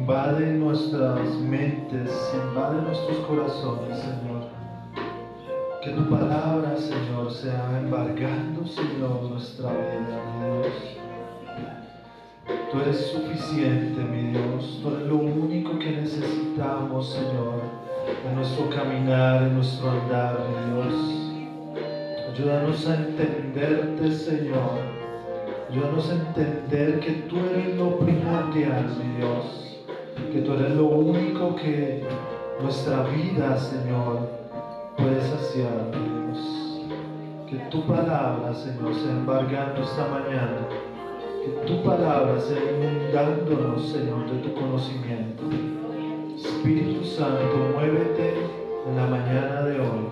invade nuestras mentes, invade nuestros corazones, Señor. Que tu palabra, Señor, sea embargando, Señor, nuestra vida, mi Dios. Tú eres suficiente, mi Dios. Tú eres lo único que necesitamos, Señor, en nuestro caminar, en nuestro andar, mi Dios. Ayúdanos a entenderte, Señor. Ayúdanos a entender que tú eres lo primordial, mi Dios. Que tú eres lo único que nuestra vida, Señor, puede saciar, mi Dios. Que tu palabra, Señor, sea embargando esta mañana. Que tu palabra sea inundándonos, Señor, de tu conocimiento. Espíritu Santo, muévete en la mañana de hoy.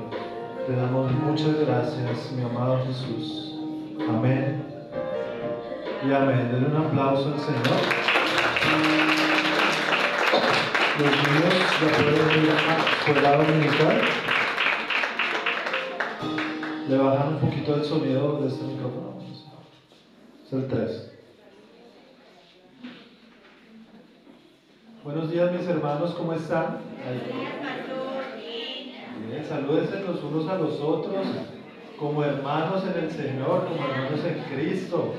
Te damos muchas gracias, mi amado Jesús. Amén y amén. Denle un aplauso al Señor. Los niños ya pueden ir a escuela dominical. Le bajan un poquito el sonido de este micrófono. Es el 3. Buenos días, mis hermanos, ¿cómo están? Bien, salúdense los unos a los otros como hermanos en el Señor, como hermanos en Cristo.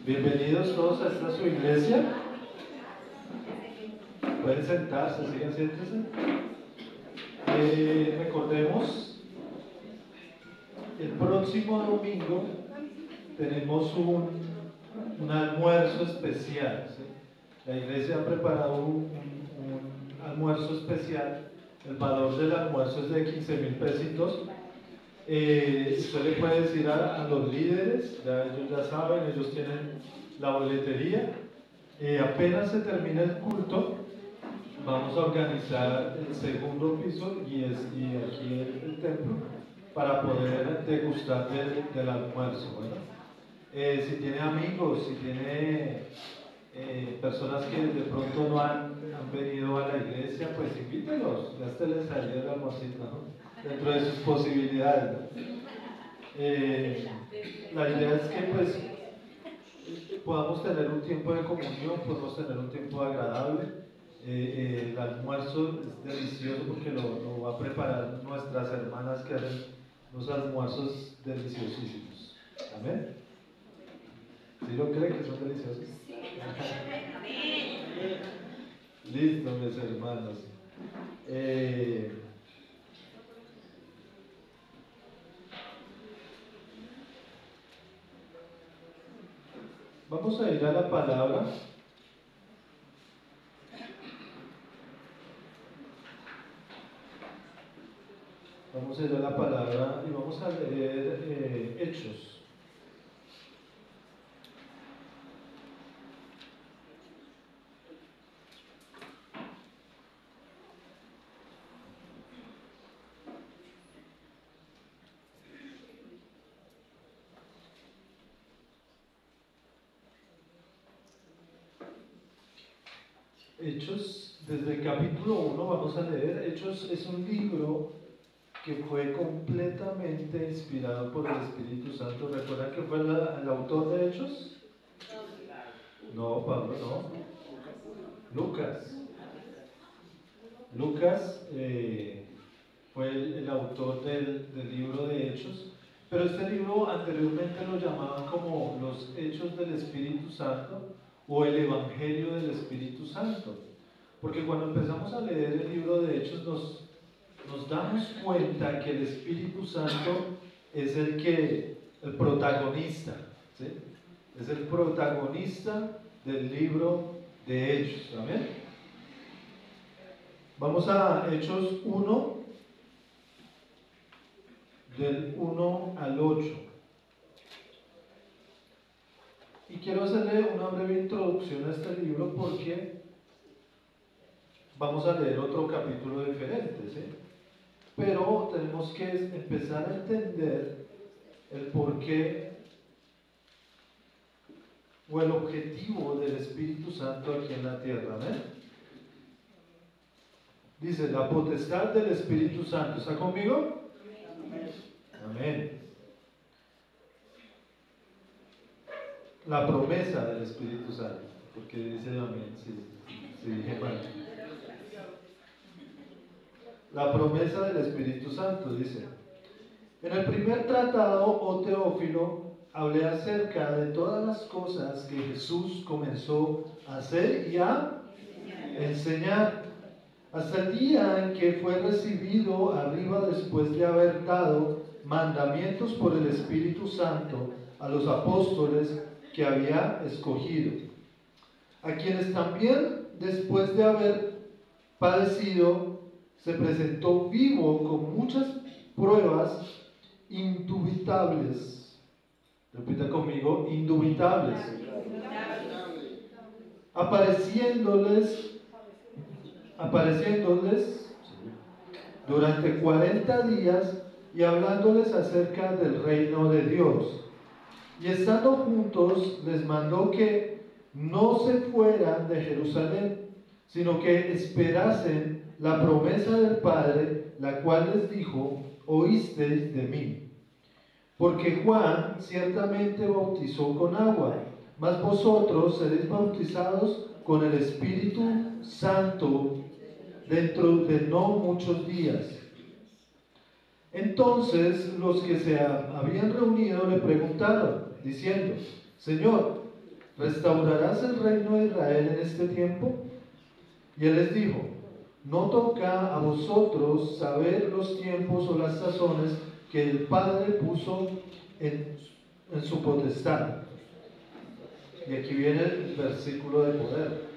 Bienvenidos todos a esta su iglesia. Pueden sentarse, siéntense. Recordemos, el próximo domingo tenemos un almuerzo especial, ¿sí? La iglesia ha preparado un almuerzo especial. El valor del almuerzo es de 15,000 pesitos. Usted le puede decir a los líderes, ellos ya saben, ellos tienen la boletería. Apenas se termine el culto, vamos a organizar el segundo piso y aquí el templo para poder degustar del almuerzo. Bueno, si tiene amigos, si tiene personas que de pronto no han venido a la iglesia, pues invítelos, gásteles ahí el almuercito, ¿no? Dentro de sus posibilidades, ¿no? La idea es que pues podamos tener un tiempo de comunión, podamos tener un tiempo agradable. El almuerzo es delicioso porque lo va a preparar nuestras hermanas que hacen unos almuerzos deliciosísimos. Amén. ¿Sí lo creen que son deliciosos? Listo, mis hermanos. Vamos a ir a la palabra. Vamos a ir a la palabra y vamos a leer Hechos. Hechos, desde el capítulo 1 vamos a leer. Hechos es un libro que fue completamente inspirado por el Espíritu Santo. ¿Recuerdan que fue el autor de Hechos? No, Pablo, no. Lucas. Lucas fue el autor del libro de Hechos, pero este libro anteriormente lo llamaban como los Hechos del Espíritu Santo o el Evangelio del Espíritu Santo, porque cuando empezamos a leer el libro de Hechos nos damos cuenta que el Espíritu Santo es el protagonista, ¿sí? Es el protagonista del libro de Hechos. Amén. Vamos a Hechos 1, del 1 al 8. Y quiero hacerle una breve introducción a este libro porque vamos a leer otro capítulo diferente, ¿sí? Pero tenemos que empezar a entender el porqué o el objetivo del Espíritu Santo aquí en la tierra, ¿ven? Dice, la potestad del Espíritu Santo. ¿Está conmigo? Amén. La promesa del Espíritu Santo. Porque dice amén, si dije mal. La promesa del Espíritu Santo, dice. En el primer tratado, oh Teófilo, hablé acerca de todas las cosas que Jesús comenzó a hacer y a enseñar, hasta el día en que fue recibido arriba después de haber dado mandamientos por el Espíritu Santo a los apóstoles que había escogido, a quienes también después de haber padecido se presentó vivo con muchas pruebas indubitables. Repita conmigo, indubitables. Apareciéndoles durante 40 días y hablándoles acerca del reino de Dios. Y estando juntos, les mandó que no se fueran de Jerusalén, sino que esperasen la promesa del Padre, la cual les dijo: oísteis de mí. Porque Juan ciertamente bautizó con agua, mas vosotros seréis bautizados con el Espíritu Santo dentro de no muchos días. Entonces los que se habían reunido le preguntaron, diciendo: Señor, ¿restaurarás el reino de Israel en este tiempo? Y él les dijo: no toca a vosotros saber los tiempos o las sazones que el Padre puso en su potestad. Y aquí viene el versículo de poder.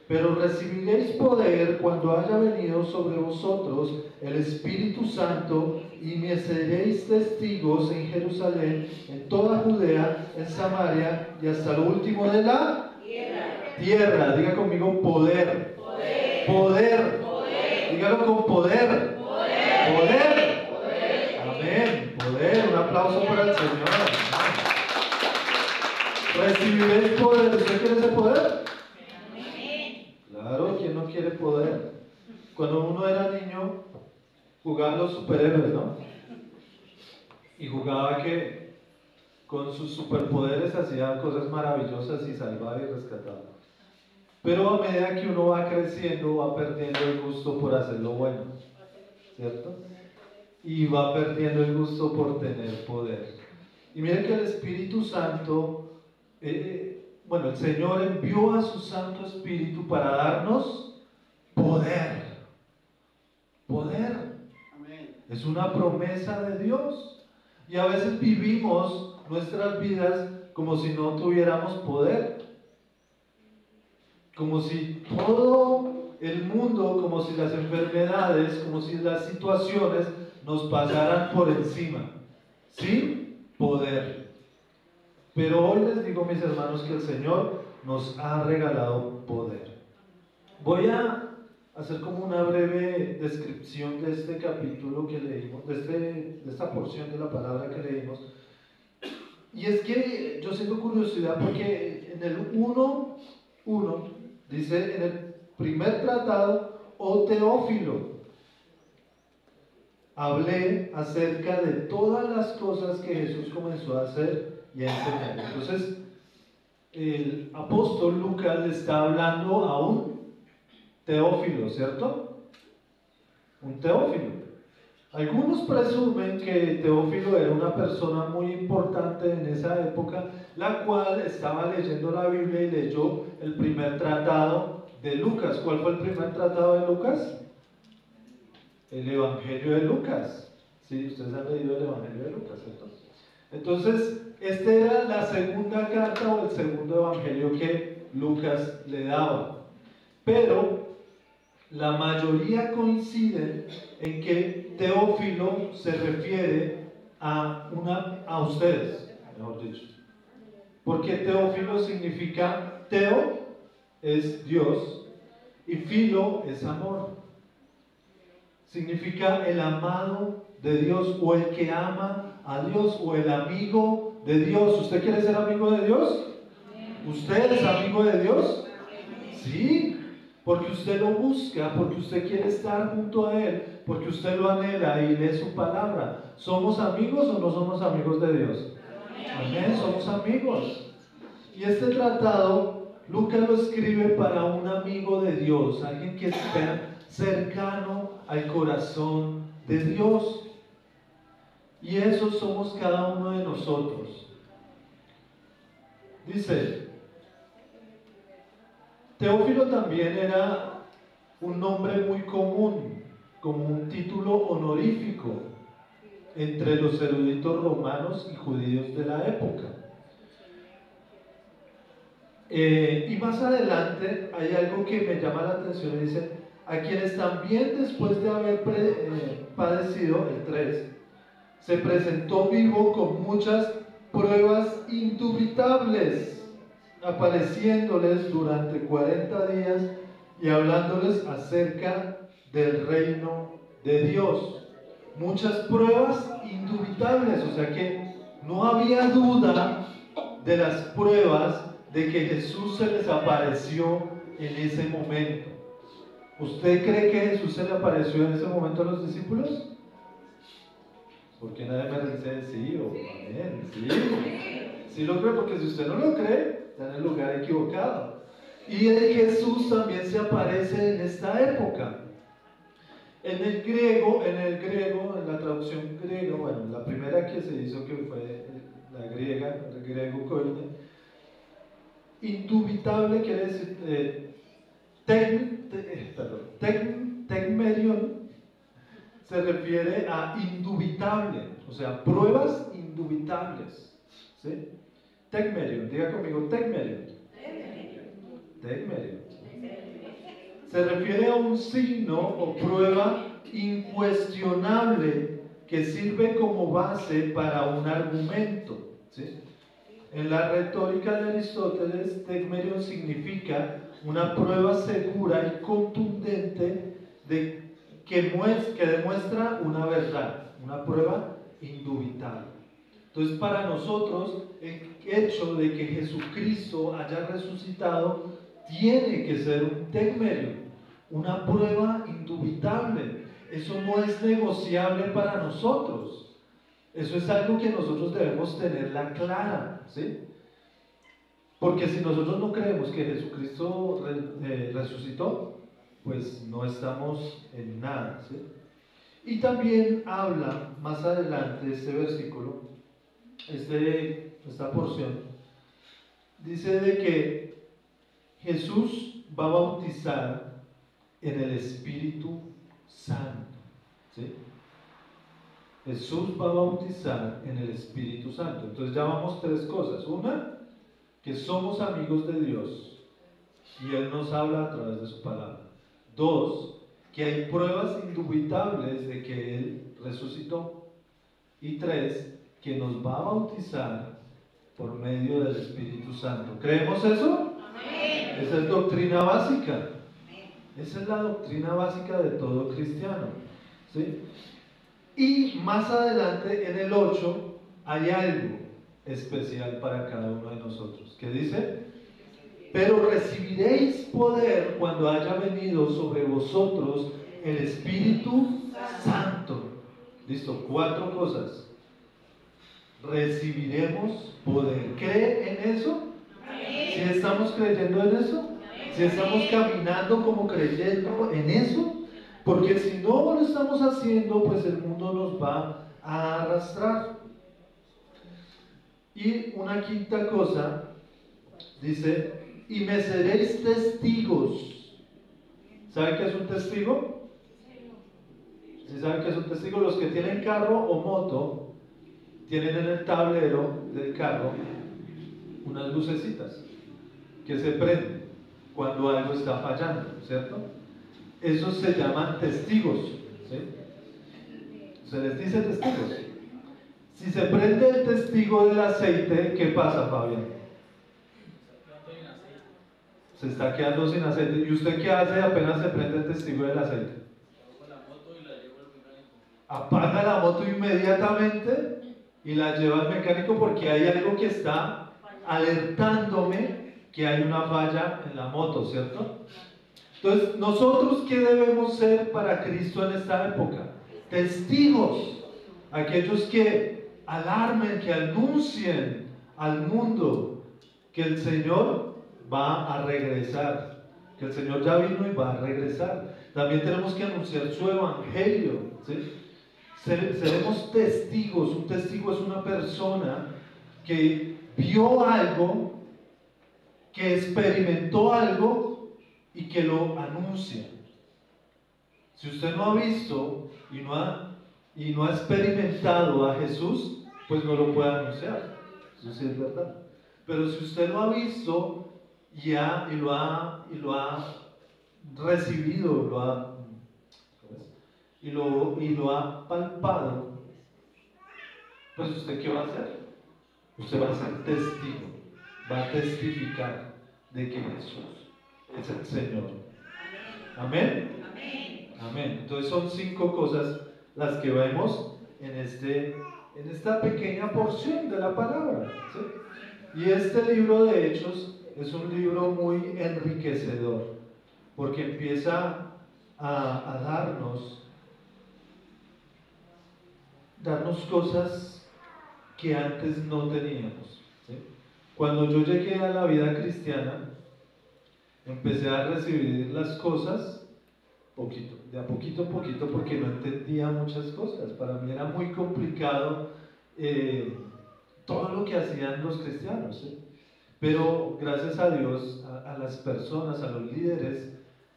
Pero recibiréis poder cuando haya venido sobre vosotros el Espíritu Santo, y me seréis testigos en Jerusalén, en toda Judea, en Samaria y hasta lo último de la tierra. Diga conmigo: poder. Poder. Dígalo con poder. Poder. Amén. Poder. Un aplauso para el Señor. Recibiréis poder. ¿Usted quiere ese poder? Claro, ¿quién no quiere poder? Cuando uno era niño, jugaba los superhéroes, ¿no? Y jugaba que con sus superpoderes hacía cosas maravillosas y salvaba y rescataba. Pero a medida que uno va creciendo, va perdiendo el gusto por hacer lo bueno, ¿cierto? Y va perdiendo el gusto por tener poder. Y miren que el Espíritu Santo, el Señor envió a su Santo Espíritu para darnos poder. Poder. Amén. Es una promesa de Dios. Y a veces vivimos nuestras vidas como si no tuviéramos poder. Como si todo el mundo, como si las enfermedades, como si las situaciones nos pasaran por encima, sin poder. Pero hoy les digo, mis hermanos, que el Señor nos ha regalado poder. Voy a hacer como una breve descripción de este capítulo que leímos, de esta porción de la palabra que leímos. Y es que yo siento curiosidad porque en el 1:1 dice: en el primer tratado, oh Teófilo, hablé acerca de todas las cosas que Jesús comenzó a hacer y a enseñar. Entonces, el apóstol Lucas le está hablando a un Teófilo, ¿cierto? Un Teófilo. Algunos presumen que Teófilo era una persona muy importante en esa época, la cual estaba leyendo la Biblia y leyó el primer tratado de Lucas. ¿Cuál fue el primer tratado de Lucas? El Evangelio de Lucas. Sí, ustedes han leído el Evangelio de Lucas, ¿cierto? Entonces, esta era la segunda carta o el segundo evangelio que Lucas le daba. Pero la mayoría coinciden en que Teófilo se refiere a ustedes, mejor dicho. Porque Teófilo significa, Teo es Dios y Filo es amor. Significa el amado de Dios, o el que ama a Dios, o el amigo de Dios. ¿Usted quiere ser amigo de Dios? ¿Usted es amigo de Dios? Sí, porque usted lo busca, porque usted quiere estar junto a Él, porque usted lo anhela y lee su palabra. ¿Somos amigos o no somos amigos de Dios? Amén, somos amigos. Y este tratado, Lucas lo escribe para un amigo de Dios, alguien que esté cercano al corazón de Dios. Y esos somos cada uno de nosotros. Dice, Teófilo también era un nombre muy común, como un título honorífico entre los eruditos romanos y judíos de la época. Y más adelante hay algo que me llama la atención y dice, a quienes también después de haber padecido, el 3, se presentó vivo con muchas pruebas indubitables, apareciéndoles durante 40 días y hablándoles acerca del reino de Dios. Muchas pruebas indubitables, o sea que no había duda de las pruebas de que Jesús se les apareció en ese momento. ¿Usted cree que Jesús se le apareció en ese momento a los discípulos? Porque nadie me dice sí o amén, sí. Sí lo creo, porque si usted no lo cree, está en el lugar equivocado. Y Jesús también se aparece en esta época. En el griego, en la traducción griega, bueno, la primera que se hizo que fue la griega, el griego koine, indubitable quiere decir tecmerion, se refiere a indubitable, o sea, pruebas indubitables. ¿Sí? Tecmerion, diga conmigo, tecmerion. Tecmerion. Se refiere a un signo o prueba incuestionable que sirve como base para un argumento. ¿Sí? En la retórica de Aristóteles, tecmerion significa una prueba segura y contundente que demuestra una verdad, una prueba indubitable. Entonces, para nosotros, el hecho de que Jesucristo haya resucitado tiene que ser un tecmerion, una prueba indubitable. Eso no es negociable para nosotros. Eso es algo que nosotros debemos tenerla clara, ¿sí? Porque si nosotros no creemos que Jesucristo resucitó, pues no estamos en nada, ¿sí? Y también habla más adelante este versículo, esta porción, dice de que Jesús va a bautizar en el Espíritu Santo, ¿sí? Jesús va a bautizar en el Espíritu Santo. Entonces ya vamos tres cosas. Una, que somos amigos de Dios y Él nos habla a través de su palabra. Dos, que hay pruebas indubitables de que Él resucitó. Y tres, que nos va a bautizar por medio del Espíritu Santo. ¿Creemos eso? Amén. Esa es doctrina básica. Amén. Esa es la doctrina básica de todo cristiano, ¿sí? Y más adelante, en el 8, hay algo especial para cada uno de nosotros, que dice: pero recibiréis poder cuando haya venido sobre vosotros el Espíritu Santo. Listo, 4 cosas. Recibiremos poder. ¿Cree en eso? Si estamos creyendo en eso, si estamos caminando como creyendo en eso, porque si no lo estamos haciendo, pues el mundo nos va a arrastrar. Y una quinta cosa, dice: y me seréis testigos. ¿Saben qué es un testigo? ¿Sí saben qué es un testigo? Los que tienen carro o moto, tienen en el tablero del carro unas lucecitas que se prenden cuando algo está fallando, ¿cierto? Esos se llaman testigos, ¿sí? Se les dice testigos. Si se prende el testigo del aceite, ¿qué pasa, Fabián? Se está quedando sin aceite. ¿Y usted qué hace apenas se prende el testigo del aceite? Apaga la moto inmediatamente y la lleva al mecánico, porque hay algo que está alertándome que hay una falla en la moto, ¿cierto? Entonces, ¿nosotros qué debemos ser para Cristo en esta época? Testigos, aquellos que alarmen, que anuncien al mundo que el Señor va a regresar, que el Señor ya vino y va a regresar. También tenemos que anunciar su evangelio, ¿sí? Seremos testigos. Un testigo es una persona que vio algo, que experimentó algo y que lo anuncia. Si usted no ha visto y no ha experimentado a Jesús, pues no lo puede anunciar. Eso sí es verdad. Pero si usted lo ha visto y lo ha recibido, y lo ha palpado, pues usted ¿qué va a hacer? Usted va a ser testigo, va a testificar de que Jesús es el Señor. Amén. Amén. Entonces son 5 cosas las que vemos en esta pequeña porción de la palabra, ¿sí? Y este libro de Hechos es un libro muy enriquecedor, porque empieza a darnos cosas que antes no teníamos, ¿sí? Cuando yo llegué a la vida cristiana, empecé a recibir las cosas de a poquito, porque no entendía muchas cosas. Para mí era muy complicado todo lo que hacían los cristianos, ¿sí? Pero gracias a Dios, a las personas, a los líderes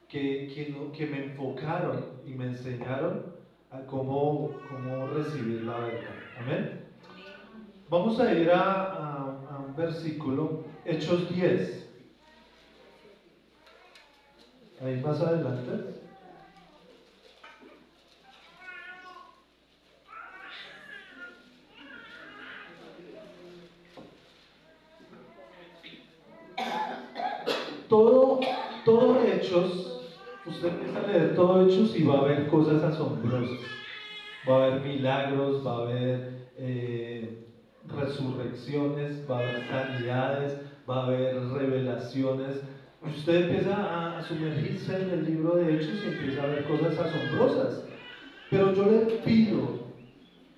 que me enfocaron y me enseñaron a cómo recibir la verdad. Amén. Vamos a ir a un versículo, Hechos 10. Ahí más adelante. Todo Hechos, usted empieza a leer todo Hechos y va a haber cosas asombrosas. Va a haber milagros, va a haber resurrecciones, va a haber sanidades, va a haber revelaciones. Usted empieza a sumergirse en el libro de Hechos y empieza a ver cosas asombrosas. Pero yo le pido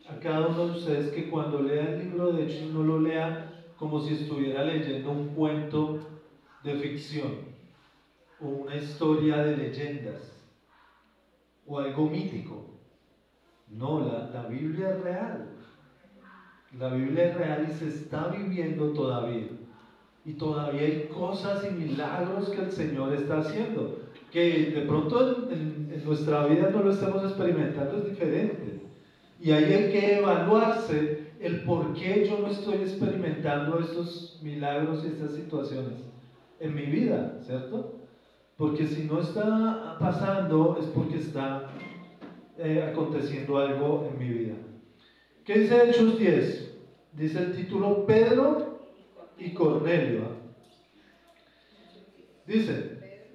a cada uno de ustedes que cuando lea el libro de Hechos no lo lea como si estuviera leyendo un cuento de ficción o una historia de leyendas o algo mítico. No, la Biblia es real. La Biblia es real y se está viviendo todavía. Y todavía hay cosas y milagros que el Señor está haciendo. Que de pronto en nuestra vida no lo estamos experimentando, es diferente. Y ahí hay que evaluarse el por qué yo no estoy experimentando estos milagros y estas situaciones en mi vida, ¿cierto? Porque si no está pasando es porque está aconteciendo algo en mi vida. ¿Qué dice Hechos 10? Dice el título Pedro y Cornelio. Dice,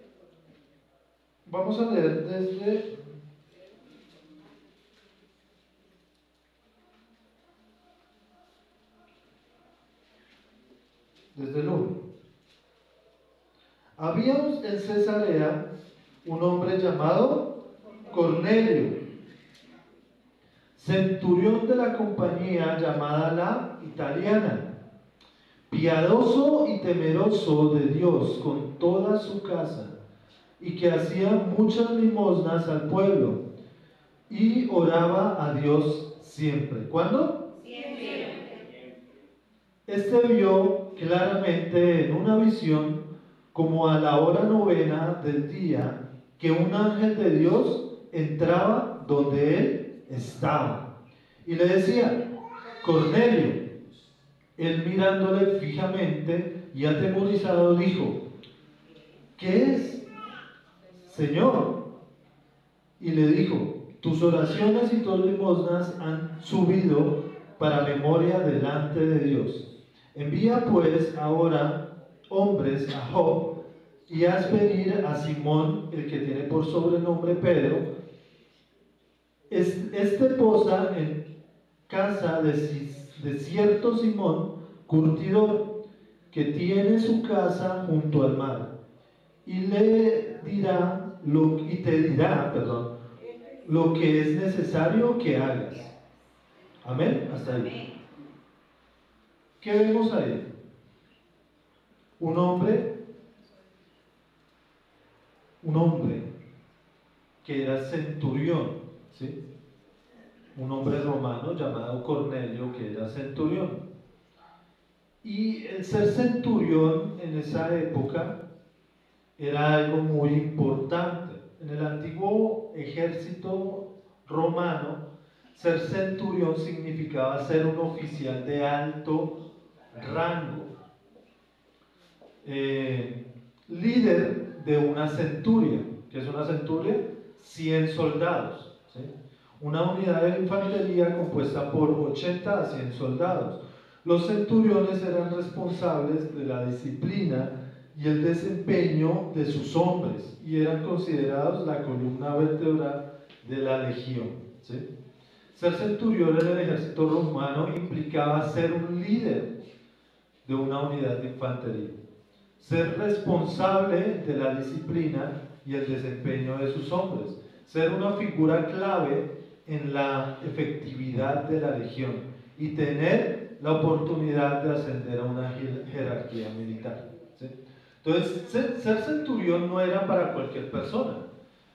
vamos a leer desde el 1. Había en Cesarea un hombre llamado Cornelio, centurión de la compañía llamada la Italiana, piadoso y temeroso de Dios con toda su casa, y que hacía muchas limosnas al pueblo, y oraba a Dios siempre. ¿Cuándo? Siempre. Este vio claramente en una visión, como a la hora 9 del día, que un ángel de Dios entraba donde él estaba y le decía, Cornelio. Él mirándole fijamente y atemorizado dijo, ¿qué es, Señor? Y le dijo, tus oraciones y tus limosnas han subido para memoria delante de Dios. Envía pues ahora hombres a Job y haz venir a Simón, el que tiene por sobrenombre Pedro. Este posa en casa de cierto Simón, curtidor, que tiene su casa junto al mar. Y le te dirá, perdón, lo que es necesario que hagas. Amén, hasta ahí. ¿Qué vemos ahí? Un hombre que era centurión, ¿sí? Un hombre romano llamado Cornelio que era centurión. Y el ser centurión en esa época era algo muy importante. En el antiguo ejército romano, ser centurión significaba ser un oficial de alto rango, líder de una centuria. ¿Qué es una centuria? 100 soldados, ¿sí? Una unidad de infantería compuesta por 80 a 100 soldados. Los centuriones eran responsables de la disciplina y el desempeño de sus hombres y eran considerados la columna vertebral de la legión, ¿sí? Ser centurión en el ejército romano implicaba ser un líder de una unidad de infantería, ser responsable de la disciplina y el desempeño de sus hombres, ser una figura clave en la efectividad de la legión y tener la oportunidad de ascender a una jerarquía militar, ¿sí? Entonces, ser centurión no era para cualquier persona,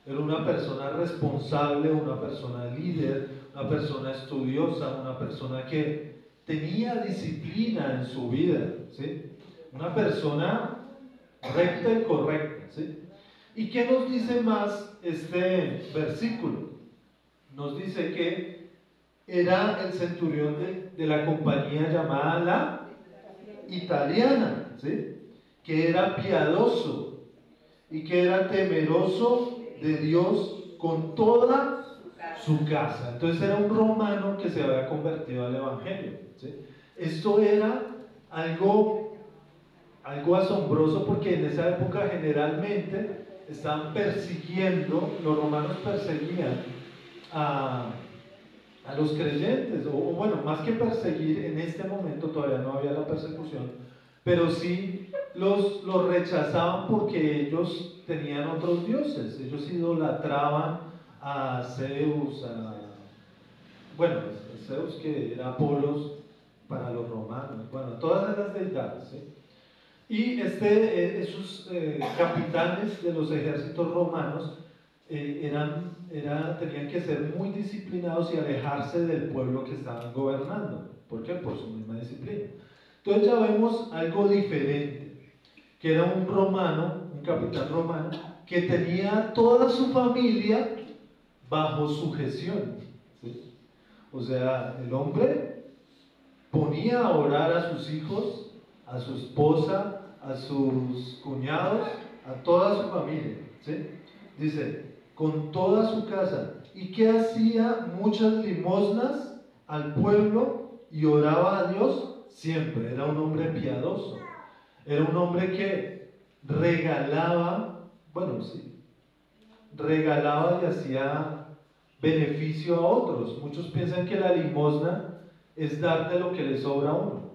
era una persona responsable, una persona líder, una persona estudiosa, una persona que tenía disciplina en su vida, ¿sí? Una persona recta y correcta, ¿sí? ¿Y qué nos dice más este versículo? Nos dice que era el centurión de la compañía llamada la italiana, ¿sí? Que era piadoso y que era temeroso de Dios con toda su casa. Entonces era un romano que se había convertido al evangelio, ¿sí? Esto era algo asombroso, porque en esa época generalmente estaban persiguiendo, los romanos perseguían a los creyentes, o bueno, más que perseguir, en este momento todavía no había la persecución, pero sí los rechazaban porque ellos tenían otros dioses, ellos idolatraban a Zeus, bueno, Zeus que era Apolos para los romanos, bueno, todas esas deidades, ¿sí? Y esos capitanes de los ejércitos romanos tenían que ser muy disciplinados y alejarse del pueblo que estaban gobernando. ¿Por qué? Por su misma disciplina. Entonces ya vemos algo diferente, que era un romano, un capitán romano, que tenía toda su familia bajo sujeción, ¿sí? O sea, el hombre ponía a orar a sus hijos, a su esposa, a sus cuñados, a toda su familia, ¿sí? Dice, con toda su casa, y que hacía muchas limosnas al pueblo y oraba a Dios siempre. Era un hombre piadoso, era un hombre que regalaba, bueno, sí, regalaba y hacía beneficio a otros. Muchos piensan que la limosna es dar de lo que le sobra a uno.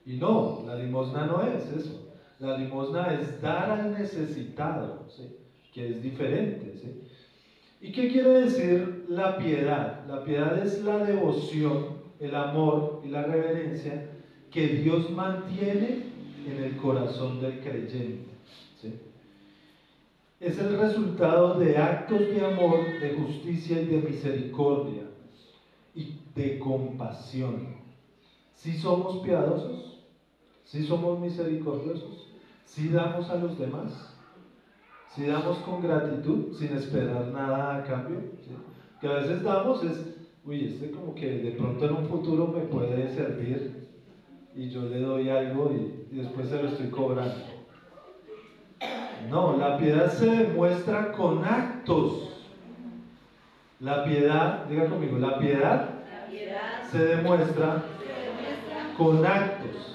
Y no, la limosna no es eso. La limosna es dar al necesitado, ¿sí? Que es diferente, ¿sí? ¿Y qué quiere decir la piedad? La piedad es la devoción, el amor y la reverencia que Dios mantiene en el corazón del creyente, ¿sí? Es el resultado de actos de amor, de justicia y de misericordia y de compasión. Si somos piadosos, si somos misericordiosos, si damos a los demás, si damos con gratitud, sin esperar nada a cambio, ¿sí? Que a veces damos uy, como que de pronto en un futuro me puede servir y yo le doy algo y después se lo estoy cobrando. No, la piedad se demuestra con actos. La piedad, diga conmigo, la piedad se demuestra con actos.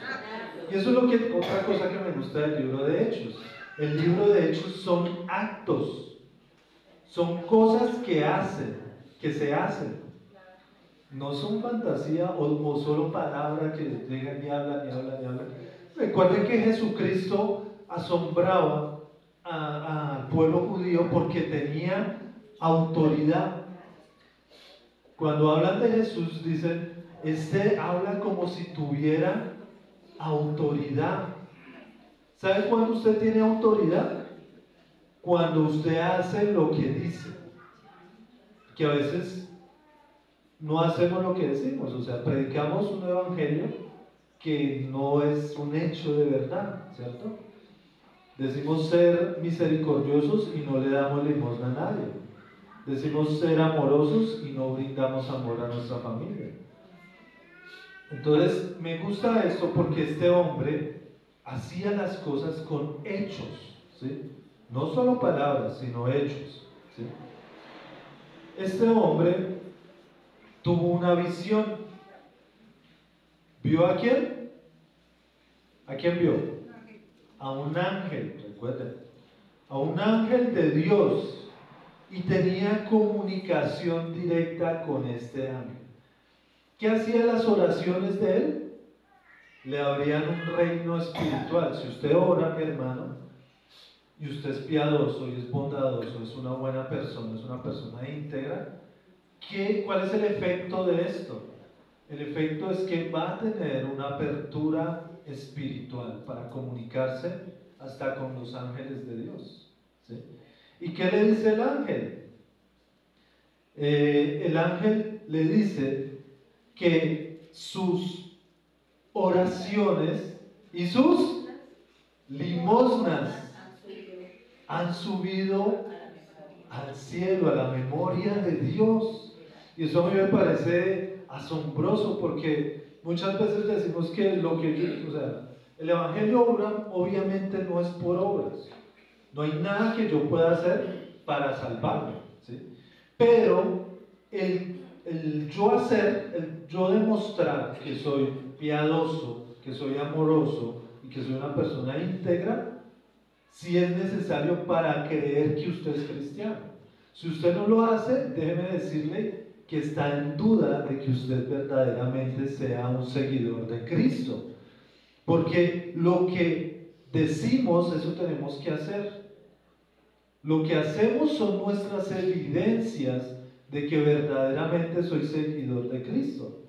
Y eso es otra cosa que me gusta del libro de Hechos. El libro de Hechos son actos, son cosas que se hacen. No son fantasía o solo palabras que llegan y hablan y hablan y hablan. Recuerden que Jesucristo asombraba al pueblo judío porque tenía autoridad. Cuando hablan de Jesús, dicen, este habla como si tuviera autoridad. ¿Sabe cuándo usted tiene autoridad? Cuando usted hace lo que dice. Que a veces no hacemos lo que decimos, o sea, predicamos un evangelio que no es un hecho de verdad, ¿cierto? Decimos ser misericordiosos y no le damos limosna a nadie. Decimos ser amorosos y no brindamos amor a nuestra familia. Entonces, me gusta esto porque este hombre hacía las cosas con hechos, ¿sí? No solo palabras, sino hechos, ¿sí? Este hombre tuvo una visión. ¿Vio a quién? ¿A quién vio? A un ángel, recuerden. A un ángel de Dios. Y tenía comunicación directa con este ángel. ¿Qué hacían las oraciones de él? Le abrían un reino espiritual. Si usted ora, mi hermano, y usted es piadoso y es bondadoso, es una buena persona, es una persona íntegra, ¿cuál es el efecto de esto? El efecto es que va a tener una apertura espiritual para comunicarse hasta con los ángeles de Dios, ¿sí? ¿Y qué le dice el ángel? El ángel le dice que sus oraciones y sus limosnas han subido al cielo, a la memoria de Dios. Y eso a mí me parece asombroso porque muchas veces decimos que o sea, el evangelio obviamente no es por obras. No hay nada que yo pueda hacer para salvarme, ¿sí? Pero el yo hacer, el yo demostrar que soy piadoso, que soy amoroso y que soy una persona íntegra, sí es necesario para creer que usted es cristiano. Si usted no lo hace, déjeme decirle que está en duda de que usted verdaderamente sea un seguidor de Cristo. Porque lo que decimos, eso tenemos que hacer. Lo que hacemos son nuestras evidencias de que verdaderamente soy seguidor de Cristo.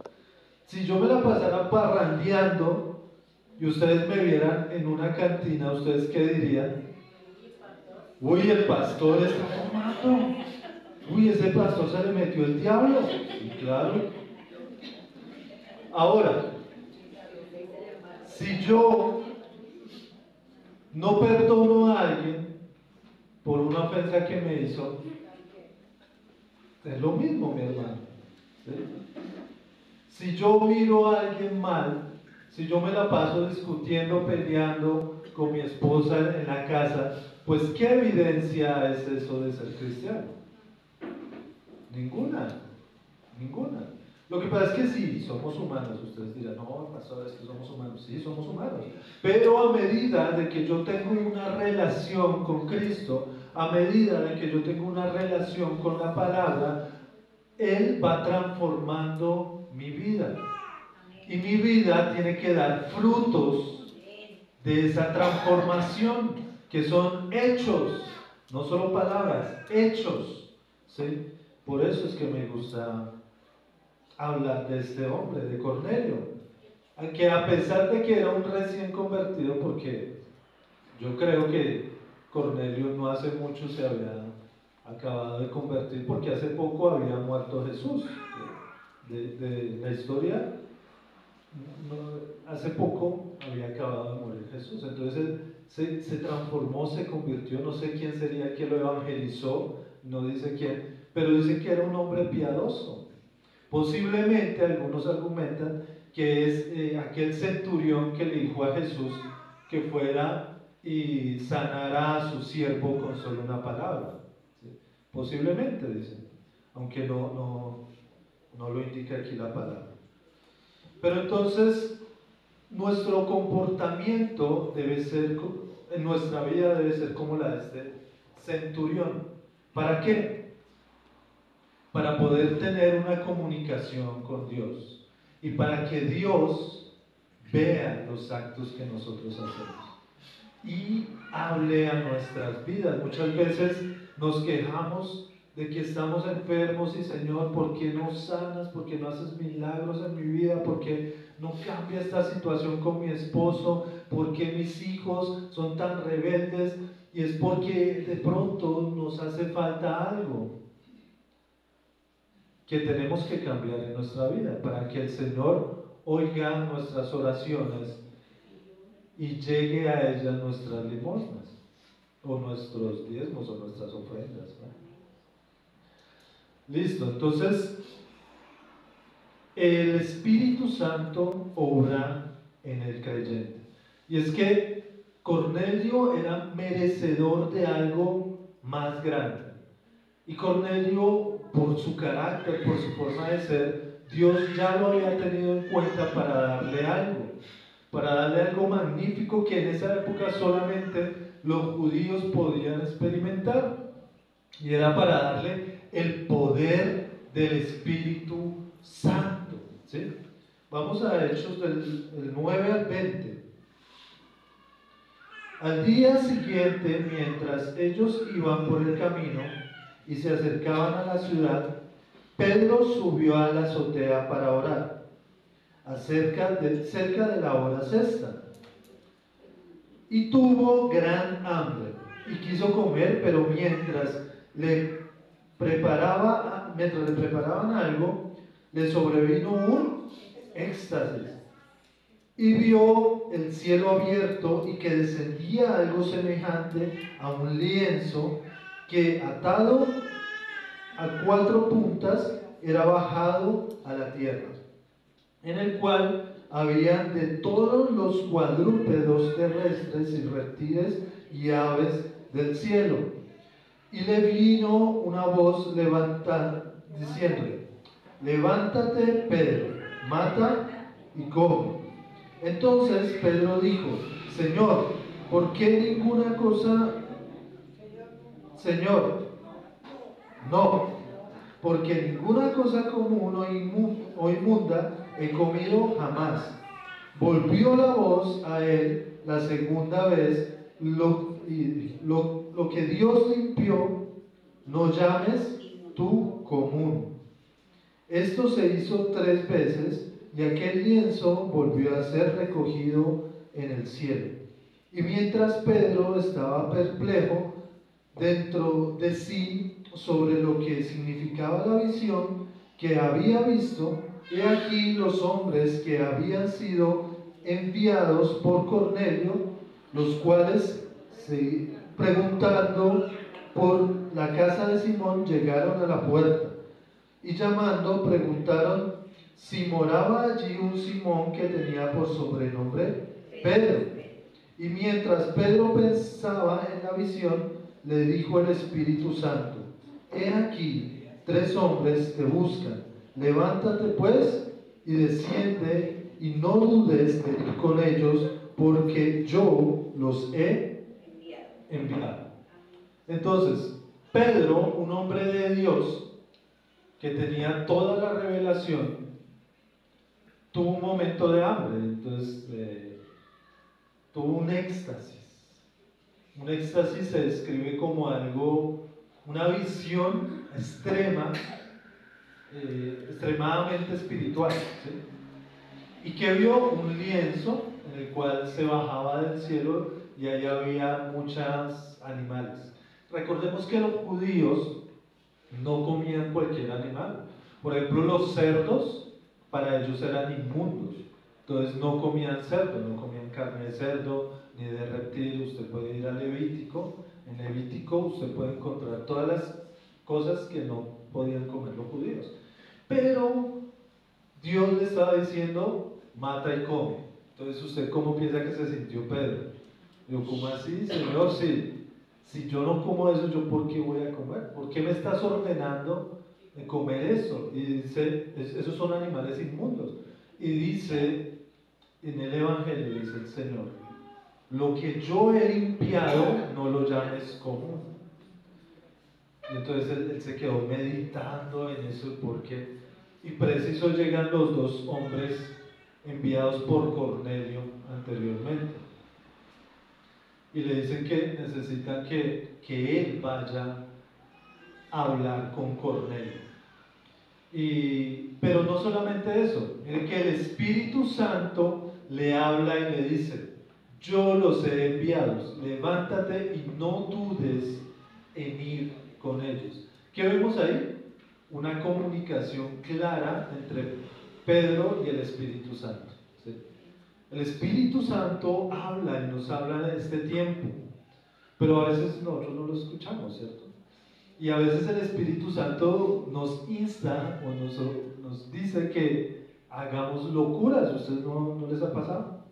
Si yo me la pasara parrandeando y ustedes me vieran en una cantina, ¿ustedes qué dirían? Uy, el pastor está tomando. Uy, ese pastor se le metió el diablo. Y claro. Ahora, si yo no perdono a alguien por una ofensa que me hizo, es lo mismo, mi hermano. ¿Sí? Si yo miro a alguien mal, si yo me la paso discutiendo, peleando con mi esposa en la casa, pues ¿qué evidencia es eso de ser cristiano? Ninguna, ninguna. Lo que pasa es que sí, somos humanos. Ustedes dirán, no, pastor, es que somos humanos. Sí, somos humanos. Pero a medida de que yo tengo una relación con Cristo, a medida de que yo tengo una relación con la palabra, Él va transformando mi vida. Y mi vida tiene que dar frutos de esa transformación, que son hechos, no solo palabras, hechos, ¿sí? Por eso es que me gusta hablar de este hombre, de Cornelio, que a pesar de que era un recién convertido, porque yo creo que Cornelio no hace mucho se había acabado de convertir, porque hace poco había muerto Jesús. De la historia, hace poco había acabado de morir Jesús. Entonces él se transformó, se convirtió. No sé quién sería el que lo evangelizó, no dice quién, pero dice que era un hombre piadoso. Posiblemente algunos argumentan que es aquel centurión que le dijo a Jesús que fuera y sanara a su siervo con solo una palabra, ¿sí? Posiblemente, dicen, aunque no lo indica aquí la palabra. Pero entonces, nuestro comportamiento debe ser, en nuestra vida debe ser como la de este centurión. ¿Para qué? Para poder tener una comunicación con Dios y para que Dios vea los actos que nosotros hacemos. y hable a nuestras vidas. Muchas veces nos quejamos de que estamos enfermos y Señor, ¿por qué no sanas? ¿Por qué no haces milagros en mi vida? ¿Por qué no cambia esta situación con mi esposo? ¿Por qué mis hijos son tan rebeldes? Y es porque de pronto nos hace falta algo que tenemos que cambiar en nuestra vida para que el Señor oiga nuestras oraciones y llegue a ellas nuestras limosnas o nuestros diezmos o nuestras ofrendas, ¿no? Listo, entonces el Espíritu Santo obra en el creyente. Y es que Cornelio era merecedor de algo más grande. Y Cornelio, por su carácter, por su forma de ser, Dios ya lo había tenido en cuenta para darle algo magnífico que en esa época solamente los judíos podían experimentar. Y era para darle el poder del Espíritu Santo, ¿sí? Vamos a Hechos del 9 al 20. Al día siguiente, mientras ellos iban por el camino y se acercaban a la ciudad, Pedro subió a la azotea para orar, cerca de la hora sexta, y tuvo gran hambre, y quiso comer, pero mientras le preparaban algo, le sobrevino un éxtasis, y vio el cielo abierto y que descendía algo semejante a un lienzo que, atado a cuatro puntas, era bajado a la tierra, en el cual había de todos los cuadrúpedos terrestres y reptiles y aves del cielo. Y le vino una voz diciéndole: levántate, Pedro, mata y come. Entonces Pedro dijo: Señor, ¿por qué ninguna cosa? Señor, no, porque ninguna cosa común o inmunda he comido jamás. Volvió la voz a él la segunda vez: lo que Dios limpió, no llames tú común. Esto se hizo 3 veces, y aquel lienzo volvió a ser recogido en el cielo. Y mientras Pedro estaba perplejo dentro de sí sobre lo que significaba la visión que había visto, he aquí los hombres que habían sido enviados por Cornelio, los cuales, preguntando por la casa de Simón, llegaron a la puerta, y llamando preguntaron si moraba allí un Simón que tenía por sobrenombre Pedro. Y mientras Pedro pensaba en la visión, le dijo el Espíritu Santo: he aquí, 3 hombres te buscan. Levántate pues y desciende, y no dudes de ir con ellos, porque yo los he enviado. Entonces, Pedro, un hombre de Dios que tenía toda la revelación, tuvo un momento de hambre. Entonces tuvo un éxtasis. Un éxtasis se describe como algo, una visión extrema, extremadamente espiritual, ¿sí? Y que vio un lienzo en el cual se bajaba del cielo y ahí había muchos animales. Recordemos que los judíos no comían cualquier animal. Por ejemplo, los cerdos para ellos eran inmundos, entonces no comían cerdo, no comían carne de cerdo ni de reptil. Usted puede ir a Levítico, en Levítico usted puede encontrar todas las cosas que no podían comer los judíos, pero Dios le estaba diciendo: mata y come. Entonces, ¿usted cómo piensa que se sintió Pedro? Digo: ¿cómo así, Señor? Si yo no como eso, ¿yo por qué voy a comer? ¿Por qué me estás ordenando de comer eso? Y dice: esos son animales inmundos. Y dice en el Evangelio, dice el Señor: lo que yo he limpiado, no lo llames común. Y entonces él se quedó meditando en eso, porque, y preciso llegan los 2 hombres enviados por Cornelio anteriormente. y le dicen que necesitan que él vaya a hablar con Cornelio. Pero no solamente eso, mire que el Espíritu Santo le habla y le dice: yo los he enviado, levántate y no dudes en ir con ellos. ¿Qué vemos ahí? Una comunicación clara entre Pedro y el Espíritu Santo, ¿sí? El Espíritu Santo habla y nos habla en este tiempo, pero a veces nosotros no lo escuchamos, ¿cierto? Y a veces el Espíritu Santo nos insta o nos dice que hagamos locuras. ¿A ustedes no les ha pasado?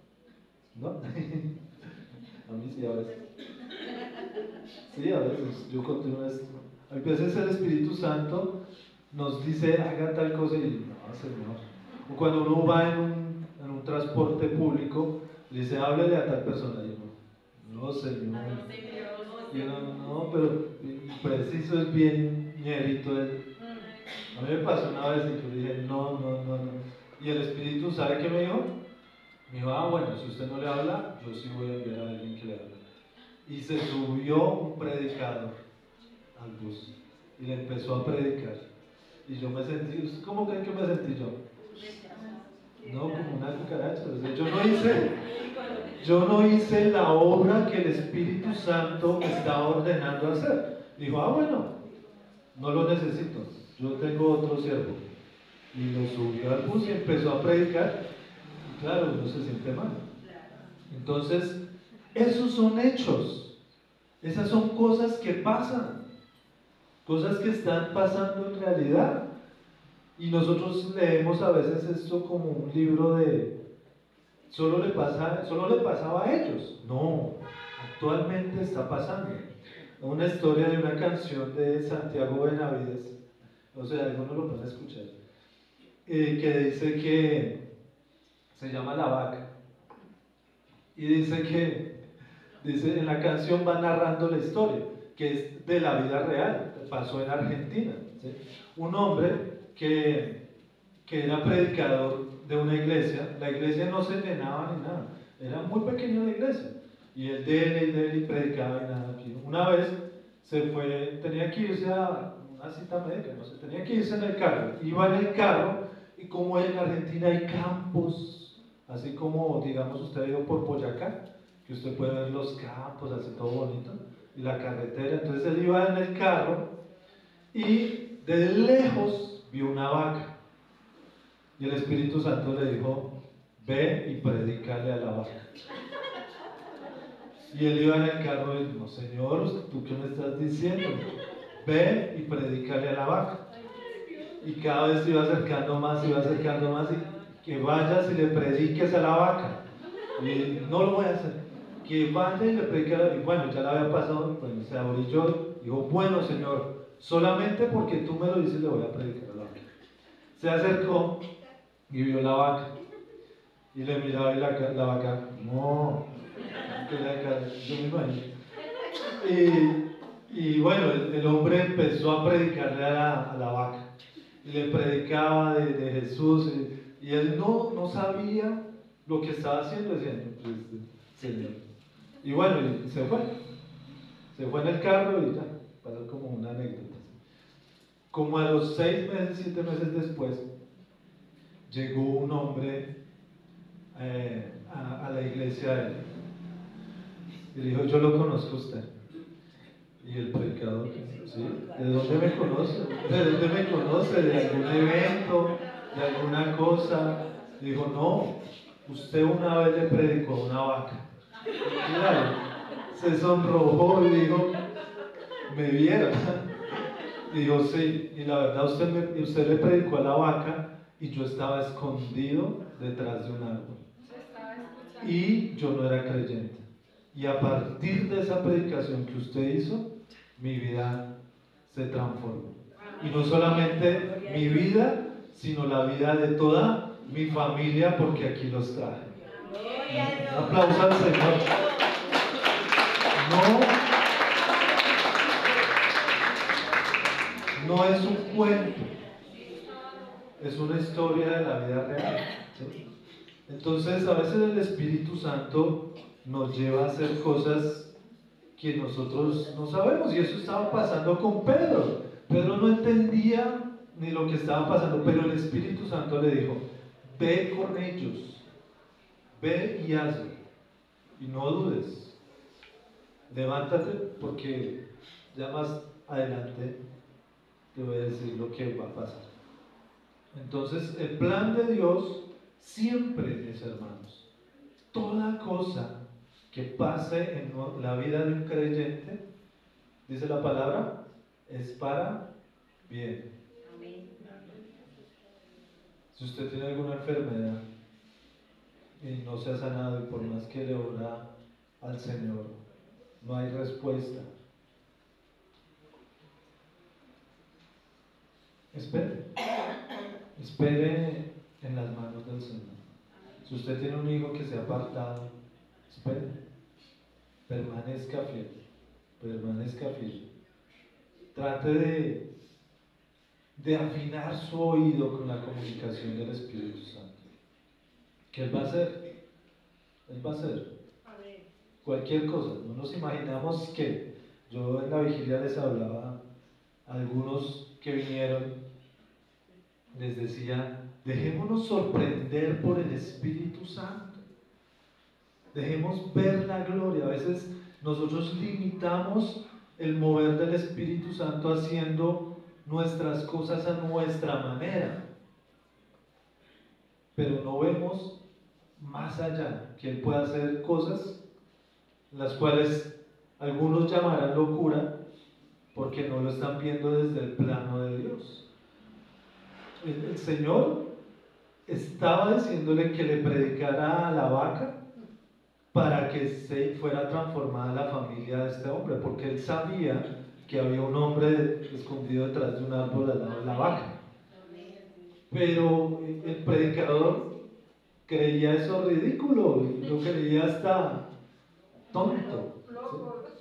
¿No? A mí sí, a veces. Sí, a veces. Yo continúo esto. A veces el Espíritu Santo nos dice: haga tal cosa, y no, Señor. O cuando uno va en un transporte público, le dice: háblele a tal persona. Y uno: no, Señor. Y uno: no, pero preciso es bien ñerito él. A mí me pasó una vez y yo dije: no, no, no, no. Y el Espíritu, ¿sabe qué me dijo? Me dijo: ah, bueno, si usted no le habla, yo sí voy a enviar a alguien que le hable. Y se subió un predicador al bus y le empezó a predicar. Y yo me sentí, ¿cómo creen que me sentí yo? No, como una cucaracha. O sea, yo no hice la obra que el Espíritu Santo me estaba ordenando hacer. Dijo: ah, bueno, no lo necesito, yo tengo otro siervo. Y lo subió al bus y empezó a predicar. Y claro, uno se siente mal. Entonces, esos son hechos. Esas son cosas que pasan. Cosas que están pasando en realidad. Y nosotros leemos a veces esto como un libro de solo le pasaba a ellos. No, actualmente está pasando. Una historia de una canción de Santiago Benavides, o sea, algunos lo pueden escuchar, que dice que se llama La Vaca. Y dice en la canción va narrando la historia, que es de la vida real, pasó en Argentina, ¿sí? Un hombre que era predicador de una iglesia. La iglesia no se llenaba ni nada, era muy pequeña la iglesia, y él de él y predicaba y nada. Una vez tenía que irse a una cita médica, no sé, tenía que irse en el carro, iba en el carro, y como en Argentina hay campos, así como digamos usted ha ido por Boyacá, que usted puede ver los campos, así todo bonito, y la carretera. Entonces él iba en el carro y de lejos vio una vaca. Y el Espíritu Santo le dijo: ve y predícale a la vaca. Y él iba en el carro y dijo: Señor, ¿tú qué me estás diciendo? Ve y predícale a la vaca. Y cada vez se iba acercando más, y que vayas y le prediques a la vaca. Y no lo voy a hacer. Que vaya y le predique a la vaca. Y bueno, ya la había pasado, bueno, se abrilló. Dijo: bueno, Señor, solamente porque tú me lo dices le voy a predicar a la vaca. Se acercó y vio la vaca. Y le miraba y la vaca: no, yo me imagino. Y bueno, el hombre empezó a predicarle a la vaca. Y le predicaba de Jesús. Y él no sabía lo que estaba haciendo, diciendo: pues, Señor. Y bueno, y se fue. Se fue en el carro y ya, pasó como una anécdota. Como a los 6 meses, 7 meses después, llegó un hombre a la iglesia de él. Y le dijo: yo lo conozco a usted. Y el predicador: ¿sí? ¿De dónde me conoce? ¿De dónde me conoce? ¿De algún evento? ¿De alguna cosa? Dijo: no, usted una vez le predicó a una vaca. Y claro, se sonrojó y dijo: me vieron. Y dijo: sí, y la verdad usted le predicó a la vaca y yo estaba escondido detrás de un árbol. Y yo no era creyente. Y a partir de esa predicación que usted hizo, mi vida se transformó. Y no solamente mi vida, sino la vida de toda mi familia, porque aquí los traje. Un aplauso al Señor. No es un cuento, es una historia de la vida real, ¿sí? Entonces, a veces el Espíritu Santo nos lleva a hacer cosas que nosotros no sabemos, y eso estaba pasando con Pedro. Pedro no entendía ni lo que estaba pasando, pero el Espíritu Santo le dijo: ve con ellos, ve y hazlo, y no dudes, levántate, porque ya más adelante te voy a decir lo que va a pasar. Entonces, el plan de Dios siempre es, hermanos, toda cosa que pase en la vida de un creyente, dice la palabra, es para bien. Si usted tiene alguna enfermedad y no se ha sanado, y por más que le ora al Señor, no hay respuesta, espere, espere en las manos del Señor. Si usted tiene un hijo que se ha apartado, espere, permanezca fiel, permanezca fiel. Trate de afinar su oído con la comunicación del Espíritu Santo. ¿Qué Él va a hacer? Él va a hacer cualquier cosa. No nos imaginamos que, yo en la vigilia les hablaba a algunos que vinieron, les decía: dejémonos sorprender por el Espíritu Santo, dejemos ver la gloria. A veces nosotros limitamos el mover del Espíritu Santo haciendo nuestras cosas a nuestra manera, pero no vemos más allá, que Él puede hacer cosas las cuales algunos llamarán locura, porque no lo están viendo desde el plano de Dios. El Señor estaba diciéndole que le predicara a la vaca para que se fuera transformada la familia de este hombre, porque él sabía que había un hombre escondido detrás de un árbol al lado de la vaca. Pero el predicador creía eso ridículo, y lo creía hasta tonto,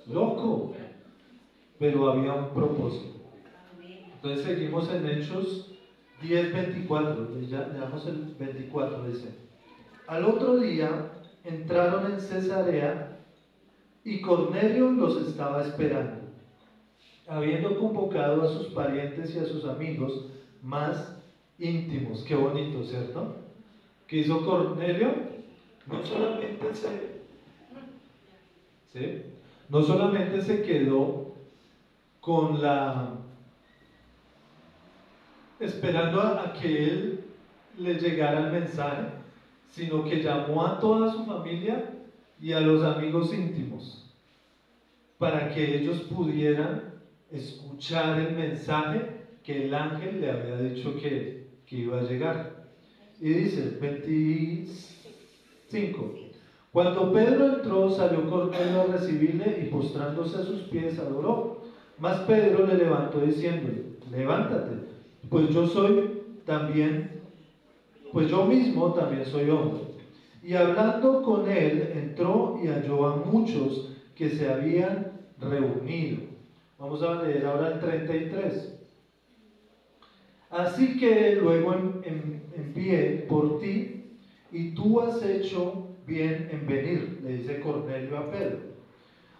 ¿sí? Loco, pero había un propósito. Entonces seguimos en Hechos 10:24, ya leamos el 24, dice: al otro día entraron en Cesarea y Cornelio los estaba esperando, habiendo convocado a sus parientes y a sus amigos más íntimos. Qué bonito, ¿cierto? ¿Qué hizo Cornelio? No solamente ¿sí? No solamente se quedó con esperando a que él le llegara el mensaje, sino que llamó a toda su familia y a los amigos íntimos para que ellos pudieran escuchar el mensaje que el ángel le había dicho que iba a llegar. Y dice 25: cuando Pedro entró, salió Cornelio a recibirle y postrándose a sus pies adoró. Mas Pedro le levantó diciéndole: levántate, pues yo mismo también soy hombre. Y hablando con él, entró y halló a muchos que se habían reunido. Vamos a leer ahora el 33. Así que luego envié por ti, y tú has hecho bien en venir, le dice Cornelio a Pedro.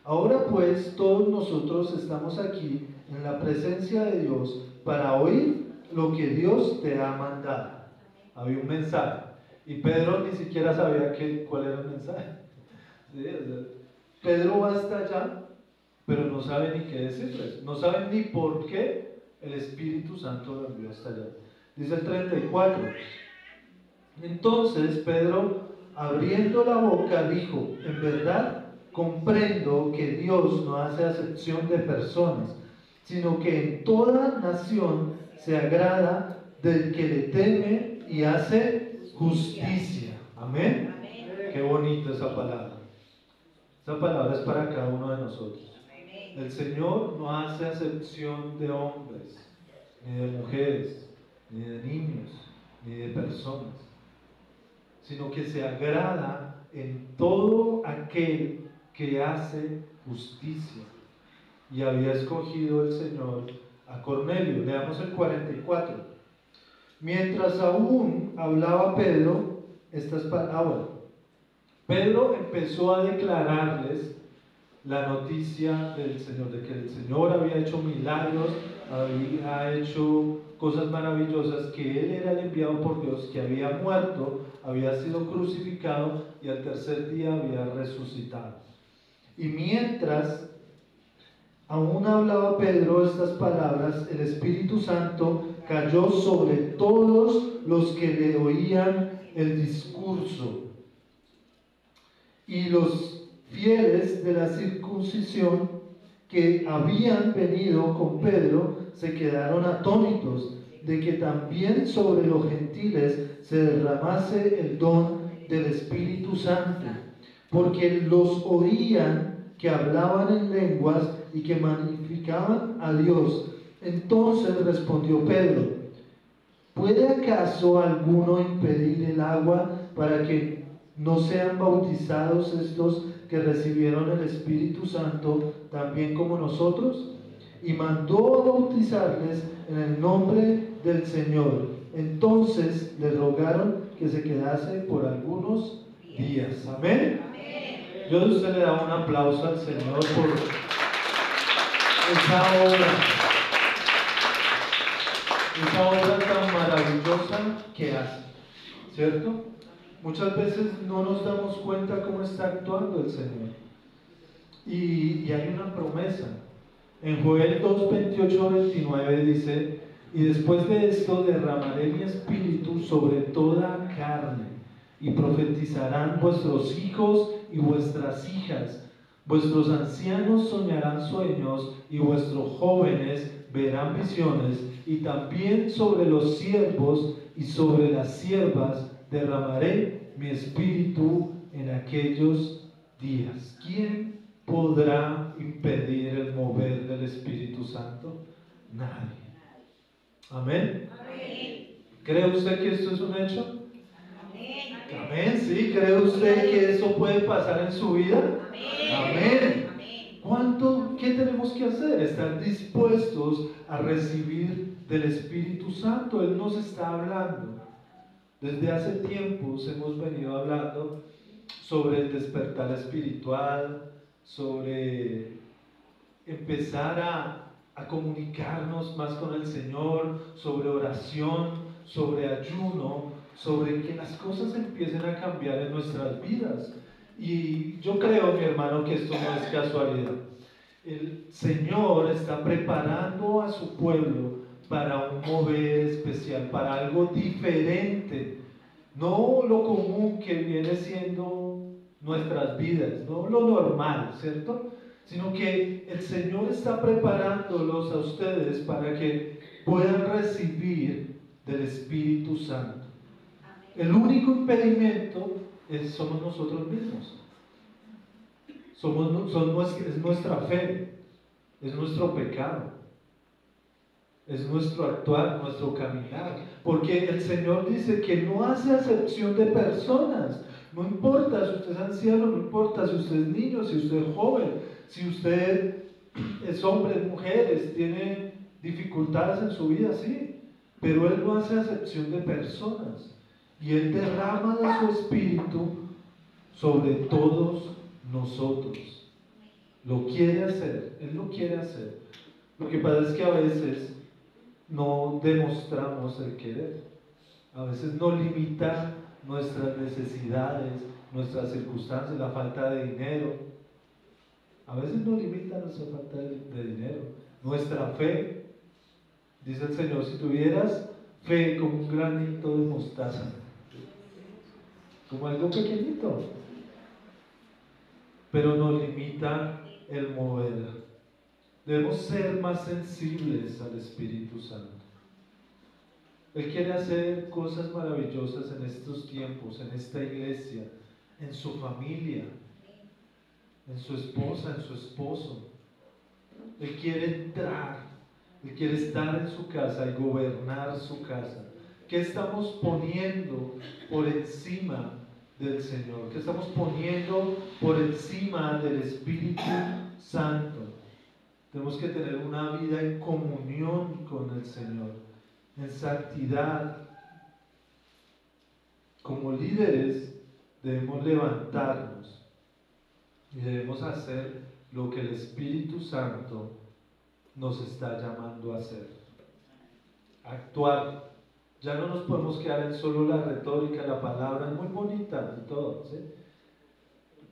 Ahora pues todos nosotros estamos aquí en la presencia de Dios para oír lo que Dios te ha mandado. Había un mensaje, y Pedro ni siquiera sabía cuál era el mensaje. ¿Sí? O sea, Pedro va hasta allá, pero no sabe ni qué decirles, no sabe ni por qué el Espíritu Santo lo envió hasta allá. Dice el 34: entonces Pedro, abriendo la boca, dijo: en verdad comprendo que Dios no hace acepción de personas, sino que en toda nación se agrada del que le teme y hace justicia. Amén. Qué bonita esa palabra. Esa palabra es para cada uno de nosotros. El Señor no hace acepción de hombres, ni de mujeres, ni de niños, ni de personas, sino que se agrada en todo aquel que hace justicia. Y había escogido el Señor a Cornelio. Leamos el 44. Mientras aún hablaba Pedro estas palabras, Pedro empezó a declararles la noticia del Señor, de que el Señor había hecho milagros, había hecho cosas maravillosas, que Él era el enviado por Dios, que había muerto, había sido crucificado y al tercer día había resucitado. Y mientras aún hablaba Pedro estas palabras, el Espíritu Santo cayó sobre todos los que le oían el discurso. Y los fieles de la circuncisión que habían venido con Pedro se quedaron atónitos de que también sobre los gentiles se derramase el don del Espíritu Santo, porque los oían que hablaban en lenguas y que magnificaban a Dios. Entonces respondió Pedro: ¿puede acaso alguno impedir el agua para que no sean bautizados estos que recibieron el Espíritu Santo también como nosotros? Y mandó a bautizarles en el nombre del Señor. Entonces le rogaron que se quedase por algunos días. Amén. Yo de usted le da un aplauso al Señor por esa obra tan maravillosa que hace, ¿cierto? Muchas veces no nos damos cuenta cómo está actuando el Señor. Y hay una promesa. En Joel 2, 28, 29 dice: y después de esto derramaré mi espíritu sobre toda carne, y profetizarán vuestros hijos y vuestras hijas, vuestros ancianos soñarán sueños, y vuestros jóvenes verán visiones, y también sobre los siervos y sobre las siervas derramaré mi espíritu en aquellos días. ¿Quién podrá impedir el mover del Espíritu Santo? Nadie. Amén. ¿Cree usted que esto es un hecho? Amén. ¿Sí? ¿Cree usted que eso puede pasar en su vida? Amén. ¿Qué tenemos que hacer? Estar dispuestos a recibir del Espíritu Santo. Él nos está hablando. Desde hace tiempos hemos venido hablando sobre el despertar espiritual, sobre empezar a comunicarnos más con el Señor, sobre oración, sobre ayuno, sobre que las cosas empiecen a cambiar en nuestras vidas. Y yo creo, mi hermano, que esto no es casualidad. El Señor está preparando a su pueblo para un mover especial, para algo diferente, no lo común que viene siendo nuestras vidas, no lo normal, ¿cierto? Sino que el Señor está preparándolos a ustedes para que puedan recibir del Espíritu Santo. El único impedimento somos nosotros mismos. Es nuestra fe, es nuestro pecado, es nuestro actuar, nuestro caminar. Porque el Señor dice que no hace acepción de personas. No importa si usted es anciano, no importa si usted es niño, si usted es joven, si usted es hombre, mujeres, tiene dificultades en su vida, sí. Pero Él no hace acepción de personas. Y Él derrama de su Espíritu sobre todos nosotros. Lo quiere hacer, Él lo quiere hacer. Lo que pasa es que a veces no demostramos el querer. A veces nos limitan nuestras necesidades, nuestras circunstancias, la falta de dinero. A veces nos limita nuestra falta de dinero. Nuestra fe, dice el Señor, si tuvieras fe como un granito de mostaza, como algo pequeñito, pero nos limita el mover. Debemos ser más sensibles al Espíritu Santo. Él quiere hacer cosas maravillosas en estos tiempos, en esta iglesia, en su familia, en su esposa, en su esposo. Él quiere entrar, Él quiere estar en su casa y gobernar su casa. ¿Qué estamos poniendo por encima del Señor? ¿Qué estamos poniendo por encima del Espíritu Santo? Tenemos que tener una vida en comunión con el Señor, en santidad. Como líderes debemos levantarnos y debemos hacer lo que el Espíritu Santo nos está llamando a hacer. Actuar. Ya no nos podemos quedar en solo la retórica, la palabra es muy bonita y todo, ¿sí?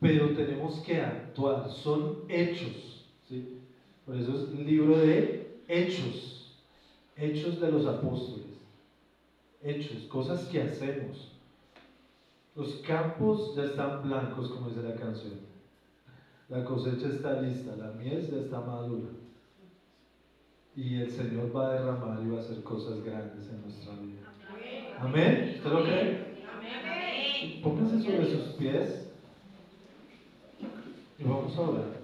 Pero tenemos que actuar, son hechos, ¿sí? Por eso es el libro de Hechos, Hechos de los Apóstoles, hechos, cosas que hacemos. Los campos ya están blancos, como dice la canción, la cosecha está lista, la mies ya está madura, y el Señor va a derramar y va a hacer cosas grandes en nuestra vida. ¿Amén? ¿Usted lo cree? Amén. Pónganse sobre sus pies y vamos a orar.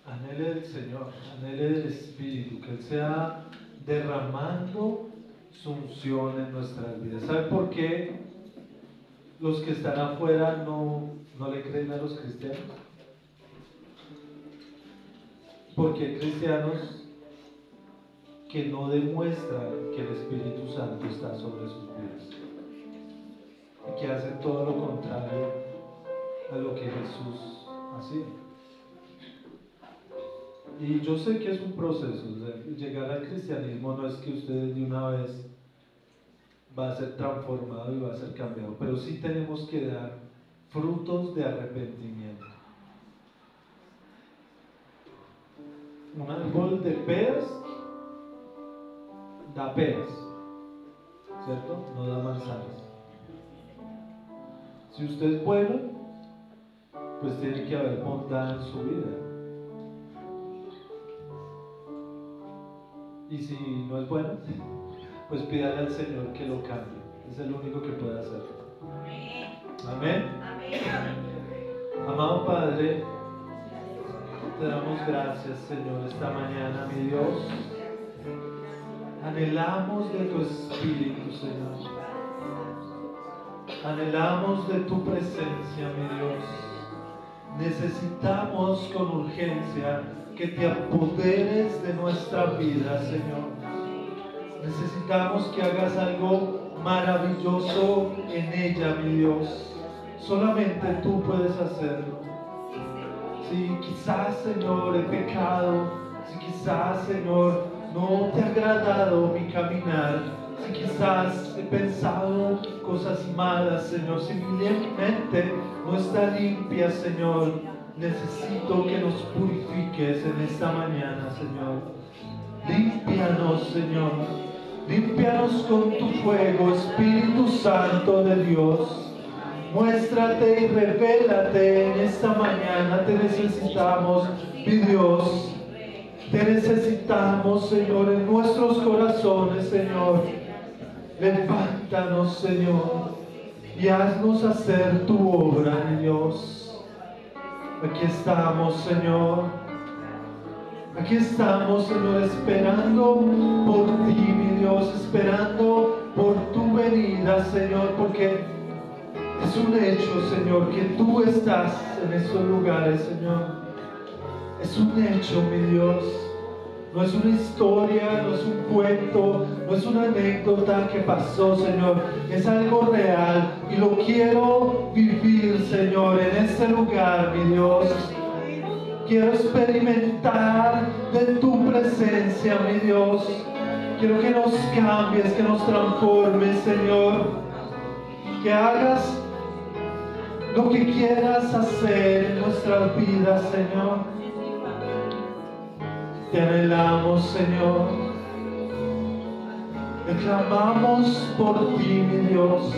Anhele del Señor, anhele del Espíritu, que Él sea derramando su unción en nuestras vidas. ¿Sabe por qué los que están afuera no le creen a los cristianos? Porque hay cristianos que no demuestran que el Espíritu Santo está sobre sus vidas y que hacen todo lo contrario a lo que Jesús hacía. Y yo sé que es un proceso, o sea, llegar al cristianismo no es que usted de una vez va a ser transformado y va a ser cambiado, pero sí tenemos que dar frutos de arrepentimiento. Un árbol de peras da peras, ¿cierto? No da manzanas. Si usted es bueno, pues tiene que haber bondad en su vida. Y si no es bueno, pues pídale al Señor que lo cambie. Es el único que puede hacer. Amén. Amado Padre, te damos gracias, Señor, esta mañana, mi Dios. Anhelamos de tu Espíritu, Señor. Anhelamos de tu presencia, mi Dios. Necesitamos con urgencia que te apoderes de nuestra vida, Señor. Necesitamos que hagas algo maravilloso en ella, mi Dios. Solamente tú puedes hacerlo. Si quizás, Señor, he pecado, si quizás, Señor, no te ha agradado mi caminar, si quizás he pensado cosas malas, Señor, si mi mente no está limpia, Señor, necesito que nos purifiques en esta mañana, Señor. Límpianos, Señor. Límpianos con tu fuego, Espíritu Santo de Dios. Muéstrate y revélate en esta mañana. Te necesitamos, mi Dios. Te necesitamos, Señor, en nuestros corazones, Señor. Levántanos, Señor, y haznos hacer tu obra, mi Dios. Aquí estamos, Señor. Aquí estamos, Señor, esperando por ti, mi Dios, esperando por tu venida, Señor, porque es un hecho, Señor, que tú estás en estos lugares, Señor. Es un hecho, mi Dios. No es una historia, no es un cuento, no es una anécdota que pasó, Señor. Es algo real y lo quiero vivir, Señor, en este lugar, mi Dios. Quiero experimentar de tu presencia, mi Dios. Quiero que nos cambies, que nos transformes, Señor. Que hagas lo que quieras hacer en nuestras vidas, Señor. Te anhelamos, Señor. Te clamamos por ti, mi Dios.